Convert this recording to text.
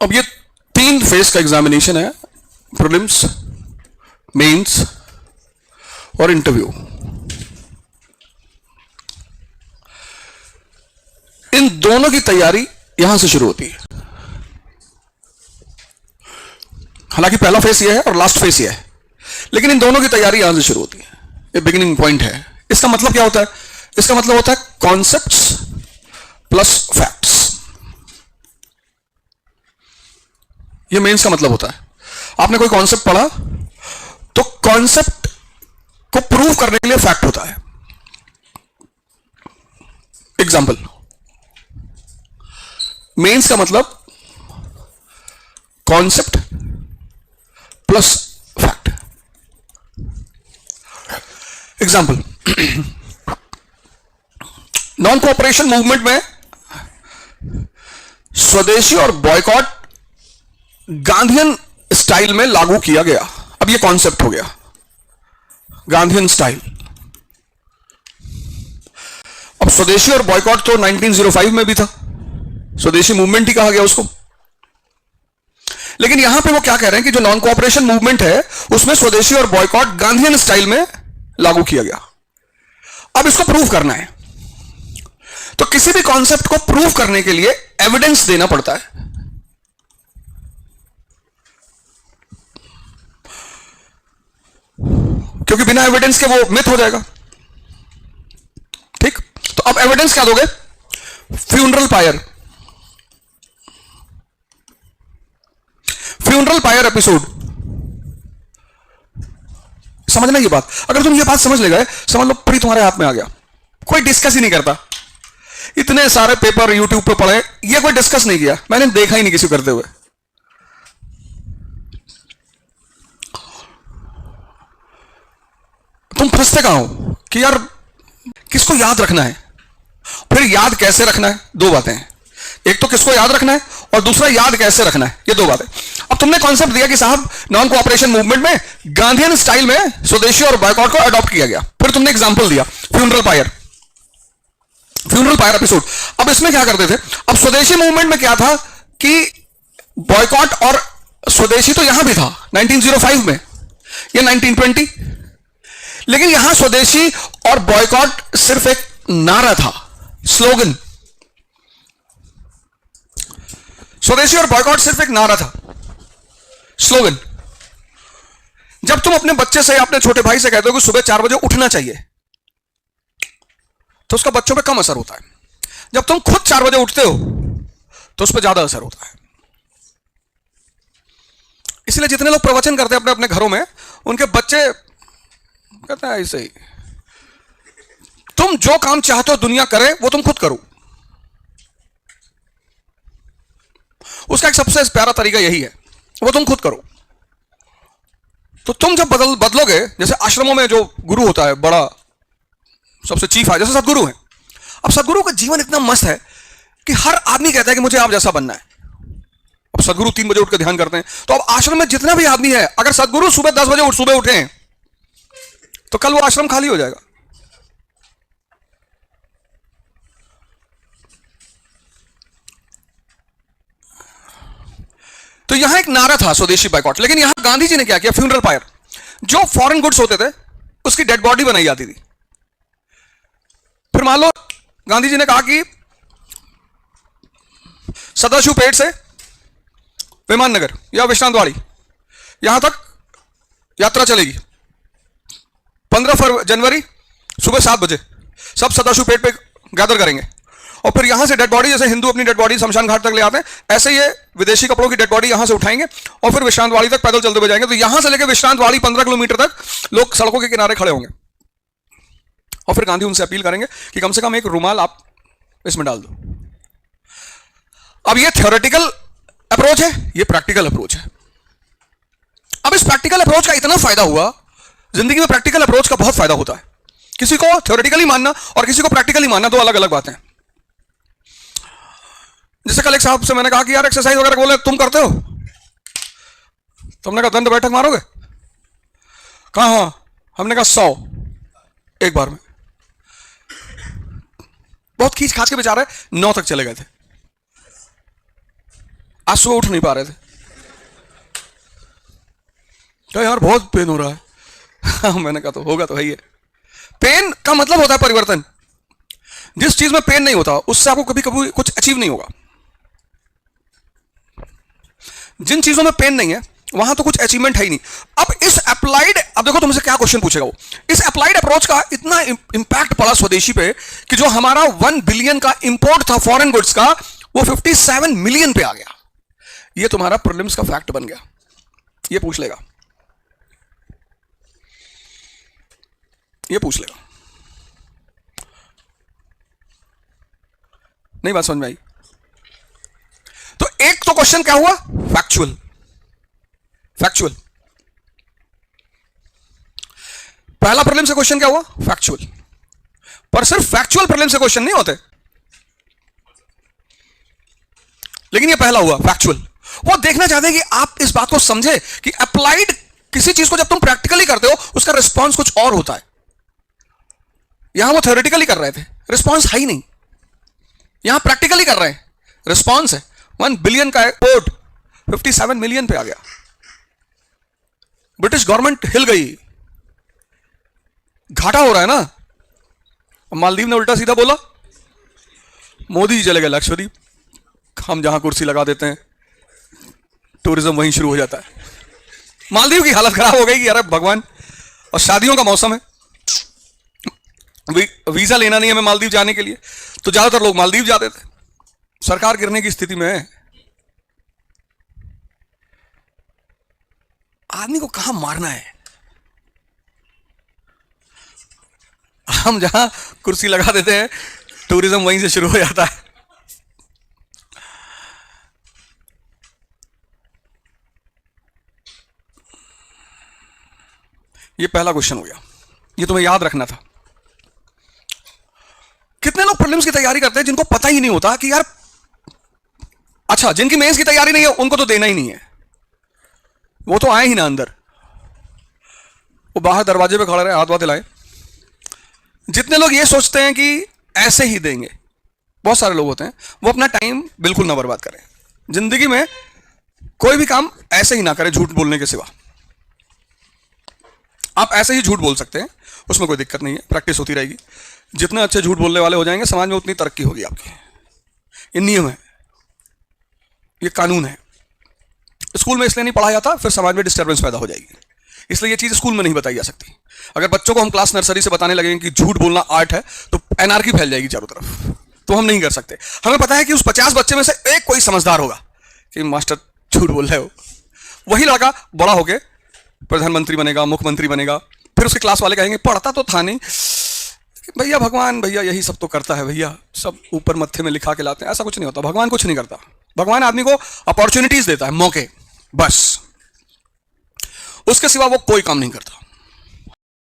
अब ये 3 फेज का एग्जामिनेशन है, प्रीलिम्स, मेंस और इंटरव्यू। इन दोनों की तैयारी यहां से शुरू होती है। हालांकि पहला फेस ये है और लास्ट फेस ये है, लेकिन इन दोनों की तैयारी यहां से शुरू होती है। ये बिगिनिंग पॉइंट है। इसका मतलब क्या होता है? इसका मतलब होता है कॉन्सेप्ट्स प्लस फैक्ट्स। ये मेंस का मतलब होता है। आपने कोई कॉन्सेप्ट पढ़ा तो कॉन्सेप्ट को प्रूव करने के लिए फैक्ट होता है। एग्जाम्पल, मेंस का मतलब concept plus fact. Example, non cooperation movement में स्वदेशी और बॉयकॉट गांधीयन स्टाइल में लागू किया गया। अब यह कॉन्सेप्ट हो गया, गांधीयन स्टाइल। अब स्वदेशी और बॉयकॉट तो 1905 में भी था, स्वदेशी मूवमेंट ही कहा गया उसको। लेकिन यहां पे वो क्या कह रहे हैं कि जो नॉन कोऑपरेशन मूवमेंट है उसमें स्वदेशी और बॉयकॉट गांधीयन स्टाइल में लागू किया गया। अब इसको प्रूव करना है, तो किसी भी कॉन्सेप्ट को प्रूव करने के लिए एविडेंस देना पड़ता है। क्योंकि बिना एविडेंस के वो मिथ हो जाएगा। ठीक, तो अब एविडेंस क्या दोगे? Funeral pyre. Funeral pyre episode. समझना ये बात। अगर तुम ये बात समझ ले गए, समझ लो पूरी तुम्हारे हाथ में आ गया। कोई डिस्कस ही नहीं करता। इतने सारे पेपर यूट्यूब पे पढ़े, ये कोई डिस्कस नहीं किया, मैंने देखा ही नहीं किसी को करते हुए। तुम फंसते कहां हो कि यार किसको याद रखना है, फिर याद कैसे रखना है। दो बातें हैं, एक तो किसको याद रखना है और दूसरा याद कैसे रखना है। ये दो बातें। अब तुमने कॉन्सेप्ट दिया कि साहब नॉन कोऑपरेशन मूवमेंट में गांधीयन स्टाइल में स्वदेशी और बॉयकॉट को अडॉप्ट किया गया। फिर तुमने एग्जांपल दिया funeral pyre, funeral pyre episode. अब इसमें क्या करते थे? अब स्वदेशी मूवमेंट में क्या था कि बॉयकॉट और स्वदेशी तो यहां भी था 1905 में, या 1920, लेकिन यहां स्वदेशी और बॉयकॉट सिर्फ एक नारा था, स्लोगन। स्वदेशी और बॉयकॉट सिर्फ एक नारा था, स्लोगन। जब तुम अपने बच्चे से, अपने छोटे भाई से कहते हो कि सुबह 4 बजे उठना चाहिए, तो उसका बच्चों पे कम असर होता है। जब तुम खुद 4 बजे उठते हो तो उस पर ज्यादा असर होता है। इसलिए जितने लोग प्रवचन करते हैं अपने अपने घरों में, उनके बच्चे कहते हैं ऐसे ही, तुम जो काम चाहते हो दुनिया करे वो तुम खुद करो। उसका एक सबसे प्यारा तरीका यही है, वो तुम खुद करो। तो तुम जब बदलोगे, जैसे आश्रमों में जो गुरु होता है, बड़ा सबसे चीफ है, जैसे सदगुरु हैं। अब सदगुरु का जीवन इतना मस्त है कि हर आदमी कहता है कि मुझे आप जैसा बनना है। अब सदगुरु 3 बजे उठ कर ध्यान करते हैं, तो अब आश्रम में जितना भी आदमी है, अगर सदगुरु सुबह 10 बजे सुबह उठे हैं तो कल वो आश्रम खाली हो जाएगा। तो यहां एक नारा था स्वदेशी बॉयकॉट, लेकिन यहां गांधी जी ने क्या किया? Funeral pyre. जो फॉरेन गुड्स होते थे उसकी डेड बॉडी बनाई जाती थी। फिर मान लो गांधी जी ने कहा कि सदाशिवपेट से विमाननगर या विश्रांतवाड़ी यहां तक यात्रा चलेगी। 15 जनवरी सुबह 7 बजे सब सदाशिवपेट पे गैदर करेंगे, और फिर यहां से डेड बॉडी, जैसे हिंदू अपनी डेड बॉडी शमशान घाट तक ले आते हैं, ऐसे ये विदेशी कपड़ों की डेड बॉडी यहां से उठाएंगे और फिर विश्रांतवाड़ी तक पैदल चलते हुए जाएंगे। तो यहां से लेकर विश्रांतवाड़ी 15 किलोमीटर तक लोग सड़कों के किनारे खड़े होंगे, और फिर गांधी उनसे अपील करेंगे कि कम से कम एक रुमाल आप इसमें डाल दो। अब ये थ्योरेटिकल अप्रोच है, ये प्रैक्टिकल अप्रोच है। अब इस प्रैक्टिकल अप्रोच का इतना फायदा हुआ, जिंदगी में प्रैक्टिकल अप्रोच का बहुत फायदा होता है। किसी को थ्योरेटिकली मानना और किसी को प्रैक्टिकली मानना दो अलग अलग बातें हैं। जैसे कल एक साहब से मैंने कहा कि यार एक्सरसाइज वगैरह बोले तुम करते हो, तुमने कहा दंड बैठक मारोगे, कहा हाँ, हमने कहा 100 एक बार में। बहुत खींच खाच के बेचारे 9 तक चले गए थे। आज सुबह उठ नहीं पा रहे थे, तो यार बहुत पेन हो रहा है। मैंने कहा तो होगा तो है ही है। पेन का मतलब होता है परिवर्तन। जिस चीज में पेन नहीं होता उससे आपको कभी कभी कुछ अचीव नहीं होगा। जिन चीजों में पेन नहीं है वहां तो कुछ अचीवमेंट है ही नहीं। अब इस अप्लाइड, अब देखो तुमसे क्या क्वेश्चन पूछेगा वो। इस अप्लाइड अप्रोच का इतना इंपैक्ट पड़ा स्वदेशी पे कि जो हमारा 1 बिलियन का इंपोर्ट था फॉरेन गुड्स का, वो 57 मिलियन पे आ गया। ये तुम्हारा प्रीलिम्स का फैक्ट बन गया। ये पूछ लेगा, ये पूछ लेगा। नहीं बात समझ में आई? तो एक तो क्वेश्चन क्या हुआ, फैक्चुअल। फैक्चुअल पहला प्रीलिम से क्वेश्चन क्या हुआ, फैक्चुअल। पर सिर्फ फैक्चुअल प्रीलिम से क्वेश्चन नहीं होते, लेकिन ये पहला हुआ फैक्चुअल। वो देखना चाहते हैं कि आप इस बात को समझे कि अप्लाइड किसी चीज को जब तुम प्रैक्टिकली करते हो उसका रिस्पॉन्स कुछ और होता है। यहां वो थ्योरेटिकली कर रहे थे, रिस्पॉन्स है ही नहीं। यहां प्रैक्टिकली कर रहे हैं, रिस्पॉन्स है। 1 बिलियन का पोर्ट 57 मिलियन पे आ गया। ब्रिटिश गवर्नमेंट हिल गई, घाटा हो रहा है ना। मालदीव ने उल्टा सीधा बोला, मोदी जी चले गए लक्षद्वीप, हम जहां कुर्सी लगा देते हैं टूरिज्म वहीं शुरू हो जाता है। मालदीव की हालत खराब हो गई कि अरे भगवान, और शादियों का मौसम है, वीजा लेना नहीं है हमें मालदीव जाने के लिए, तो ज्यादातर लोग मालदीव जाते थे। सरकार गिरने की स्थिति में है। आदमी को कहां मारना है? हम जहां कुर्सी लगा देते हैं टूरिज्म वहीं से शुरू हो जाता है। ये पहला क्वेश्चन हो गया, ये तुम्हें याद रखना था। कितने लोग प्रीलिम्स की तैयारी करते हैं जिनको पता ही नहीं होता कि यार, अच्छा जिनकी मेंस की तैयारी नहीं है उनको तो देना ही नहीं है, वो तो आए ही ना अंदर, वो बाहर दरवाजे पे खड़े रहे, हाथ वाथ हिलाए। जितने लोग ये सोचते हैं कि ऐसे ही देंगे, बहुत सारे लोग होते हैं, वो अपना टाइम बिल्कुल ना बर्बाद करें। जिंदगी में कोई भी काम ऐसे ही ना करें झूठ बोलने के सिवा। आप ऐसे ही झूठ बोल सकते हैं, उसमें कोई दिक्कत नहीं है, प्रैक्टिस होती रहेगी। जितने अच्छे झूठ बोलने वाले हो जाएंगे समाज में उतनी तरक्की होगी आपकी। ये नियम है, ये कानून है। स्कूल में इसलिए नहीं पढ़ाया जाता, फिर समाज में डिस्टर्बेंस पैदा हो जाएगी। इसलिए ये चीज स्कूल में नहीं बताई जा सकती। अगर बच्चों को हम क्लास नर्सरी से बताने लगेंगे कि झूठ बोलना आर्ट है तो एनार्की फैल जाएगी चारों तरफ, तो हम नहीं कर सकते। हमें पता है कि उस 50 बच्चे में से एक कोई समझदार होगा कि मास्टर झूठ बोल रहे हो। वही लड़का बड़ा होके प्रधानमंत्री बनेगा, मुख्यमंत्री बनेगा, फिर उसके क्लास वाले कहेंगे पढ़ता तो था नहीं भैया, भगवान भैया यही सब तो करता है भैया, सब ऊपर मत्थे में लिखा के लाते हैं। ऐसा कुछ नहीं होता, भगवान कुछ नहीं करता। भगवान आदमी को अपॉर्चुनिटीज देता है, मौके, बस, उसके सिवा वो कोई काम नहीं करता।